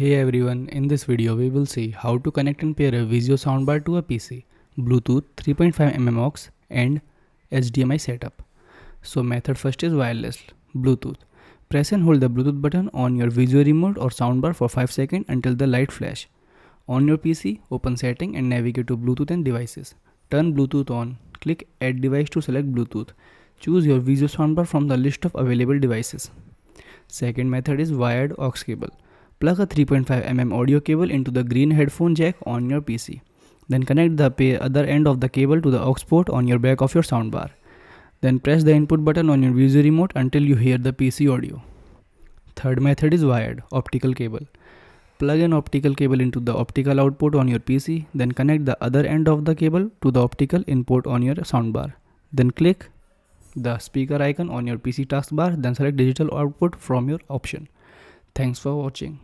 Hey everyone, in this video we will see how to connect and pair a Vizio Soundbar to a PC, Bluetooth 3.5mm AUX and HDMI setup. So method first is wireless, Bluetooth. Press and hold the Bluetooth button on your Vizio remote or soundbar for 5 seconds until the light flash. On your PC, open setting and navigate to Bluetooth and devices. Turn Bluetooth on, click add device to select Bluetooth. Choose your Vizio soundbar from the list of available devices. Second method is wired aux cable. Plug a 3.5mm audio cable into the green headphone jack on your PC. Then connect the other end of the cable to the aux port on your back of your soundbar. Then press the input button on your Vizio remote until you hear the PC audio. Third method is wired optical cable. Plug an optical cable into the optical output on your PC. Then connect the other end of the cable to the optical input on your soundbar. Then click the speaker icon on your PC taskbar. Then select digital output from your option. Thanks for watching.